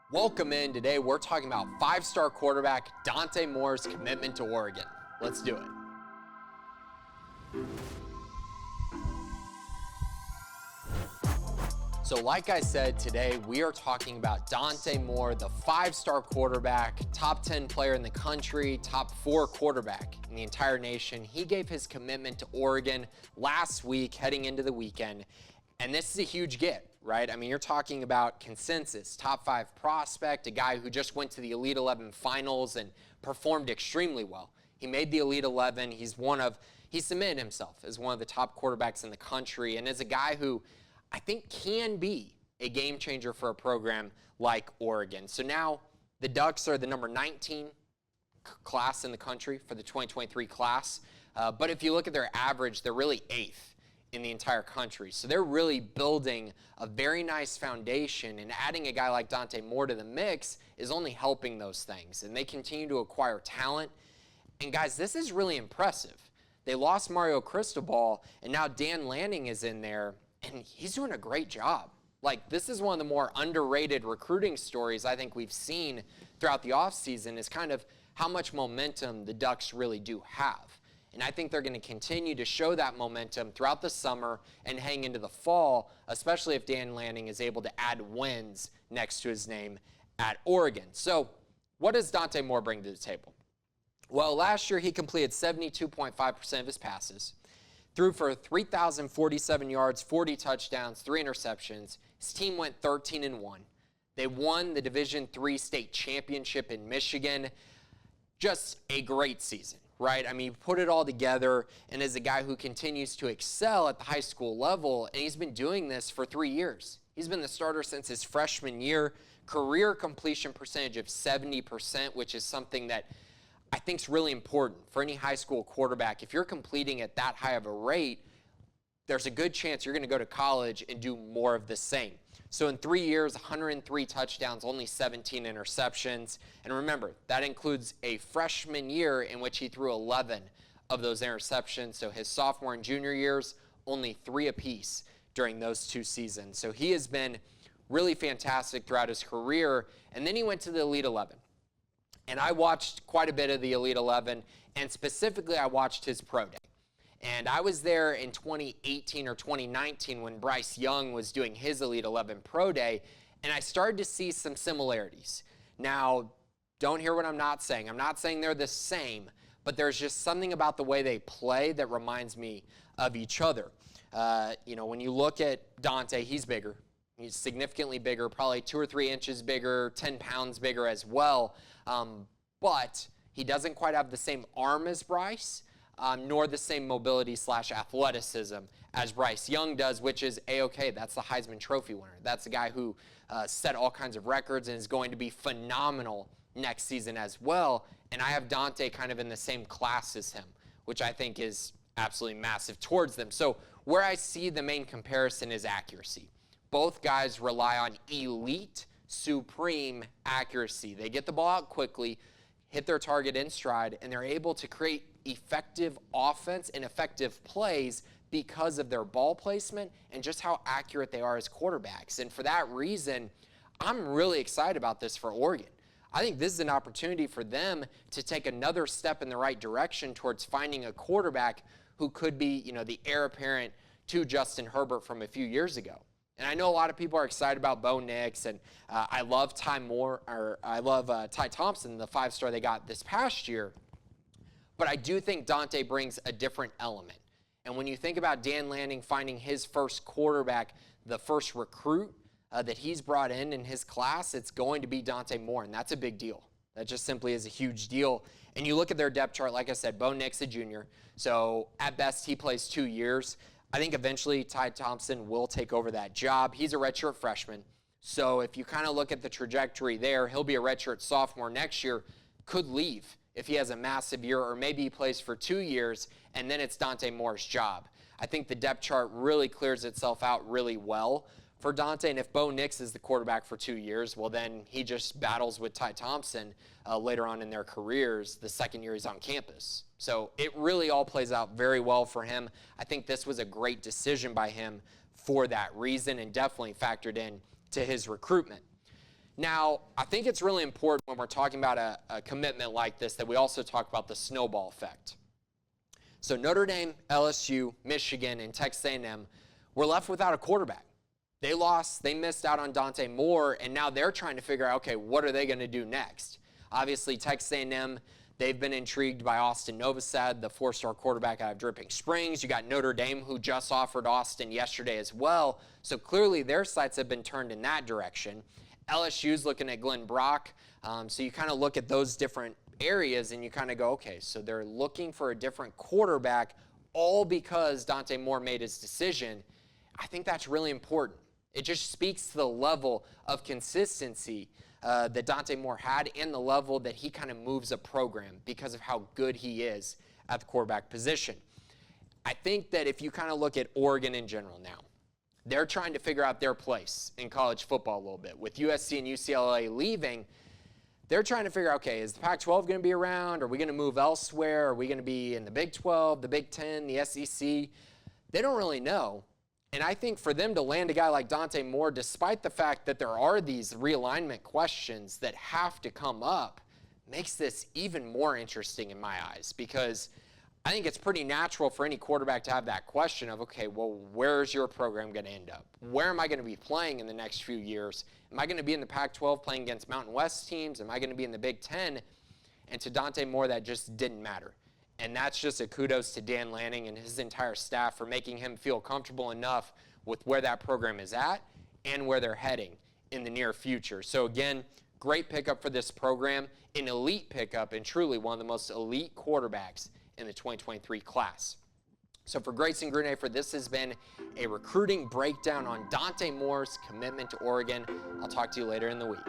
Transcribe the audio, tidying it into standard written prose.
Welcome in. Today we're talking about five-star quarterback Dante Moore's commitment to Oregon. Let's do it. So like I said, today we are talking about Dante Moore, the five-star quarterback, top 10 player in the country, top 4 quarterback in the entire nation. He gave his commitment to Oregon last week heading into the weekend. And this is a huge get, right? I mean, you're talking about consensus, top 5 prospect, a guy who just went to the Elite 11 finals and performed extremely well. He made the Elite 11. He submitted himself as one of the top quarterbacks in the country and as a guy who I think can be a game changer for a program like Oregon. So now the Ducks are the number 19 class in the country for the 2023 class. But if you look at their average, they're really 8th in the entire country. So they're really building a very nice foundation, and adding a guy like Dante Moore to the mix is only helping those things. And they continue to acquire talent. And guys, this is really impressive. They lost Mario Cristobal, and now Dan Lanning is in there, and he's doing a great job. Like, this is one of the more underrated recruiting stories I think we've seen throughout the offseason, is kind of how much momentum the Ducks really do have. And I think they're going to continue to show that momentum throughout the summer and hang into the fall, especially if Dan Lanning is able to add wins next to his name at Oregon. So what does Dante Moore bring to the table? Well, last year he completed 72.5% of his passes, threw for 3,047 yards, 40 touchdowns, 3 interceptions. His team went 13-1. They won the Division III state championship in Michigan. Just a great season, right? I mean, put it all together, and as a guy who continues to excel at the high school level, and he's been doing this for 3 years. He's been the starter since his freshman year. Career completion percentage of 70%, which is something that I think is really important for any high school quarterback. If you're completing at that high of a rate, there's a good chance you're going to go to college and do more of the same. So in 3 years, 103 touchdowns, only 17 interceptions. And remember, that includes a freshman year in which he threw 11 of those interceptions. So his sophomore and junior years, only 3 apiece during those 2 seasons. So he has been really fantastic throughout his career. And then he went to the Elite 11. And I watched quite a bit of the Elite 11, and specifically I watched his pro day. And I was there in 2018 or 2019 when Bryce Young was doing his Elite 11 pro day, and I started to see some similarities. Now, don't hear what I'm not saying. I'm not saying they're the same, but there's just something about the way they play that reminds me of each other. When you look at Dante, he's bigger. He's significantly bigger, probably 2 or 3 inches bigger, 10 pounds bigger as well. But he doesn't quite have the same arm as Bryce, nor the same mobility/athleticism as Bryce Young does, which is A-OK. That's the Heisman Trophy winner. That's a guy who set all kinds of records and is going to be phenomenal next season as well. And I have Dante kind of in the same class as him, which I think is absolutely massive towards them. So where I see the main comparison is accuracy. Both guys rely on elite, supreme accuracy. They get the ball out quickly, hit their target in stride, and they're able to create effective offense and effective plays because of their ball placement and just how accurate they are as quarterbacks. And for that reason, I'm really excited about this for Oregon. I think this is an opportunity for them to take another step in the right direction towards finding a quarterback who could be, the heir apparent to Justin Herbert from a few years ago. And I know a lot of people are excited about Bo Nix, and I love Ty Thompson, the 5-star they got this past year. But I do think Dante brings a different element. And when you think about Dan Lanning finding his first quarterback, the first recruit that he's brought in his class, it's going to be Dante Moore, and that's a big deal. That just simply is a huge deal. And you look at their depth chart, like I said, Bo Nix, a junior. So at best, he plays 2 years. I think eventually Ty Thompson will take over that job. He's a redshirt freshman. So if you kind of look at the trajectory there, he'll be a redshirt sophomore next year, could leave if he has a massive year, or maybe he plays for 2 years, and then it's Dante Moore's job. I think the depth chart really clears itself out really well for Dante, and if Bo Nix is the quarterback for 2 years, well, then he just battles with Ty Thompson later on in their careers the second year he's on campus. So it really all plays out very well for him. I think this was a great decision by him for that reason, and definitely factored in to his recruitment. Now, I think it's really important when we're talking about a commitment like this that we also talk about the snowball effect. So Notre Dame, LSU, Michigan, and Texas A&M were left without a quarterback. They lost, they missed out on Dante Moore, and now they're trying to figure out, okay, what are they going to do next? Obviously, Texas A&M, they've been intrigued by Austin Novosad, the four-star quarterback out of Dripping Springs. You got Notre Dame, who just offered Austin yesterday as well. So clearly their sights have been turned in that direction. LSU's looking at Glenn Brock. So you kind of look at those different areas and you kind of go, okay, so they're looking for a different quarterback all because Dante Moore made his decision. I think that's really important. It just speaks to the level of consistency that Dante Moore had and the level that he kind of moves a program because of how good he is at the quarterback position. I think that if you kind of look at Oregon in general now, they're trying to figure out their place in college football a little bit. With USC and UCLA leaving, they're trying to figure out, okay, is the Pac-12 going to be around? Are we going to move elsewhere? Are we going to be in the Big 12, the Big 10, the SEC? They don't really know. And I think for them to land a guy like Dante Moore, despite the fact that there are these realignment questions that have to come up, makes this even more interesting in my eyes, because I think it's pretty natural for any quarterback to have that question of, okay, well, where's your program going to end up? Where am I going to be playing in the next few years? Am I going to be in the Pac-12 playing against Mountain West teams? Am I going to be in the Big 10? And to Dante Moore, that just didn't matter. And that's just a kudos to Dan Lanning and his entire staff for making him feel comfortable enough with where that program is at and where they're heading in the near future. So again, great pickup for this program, an elite pickup, and truly one of the most elite quarterbacks in the 2023 class. So for Grayson Grunefer, this has been a recruiting breakdown on Dante Moore's commitment to Oregon. I'll talk to you later in the week.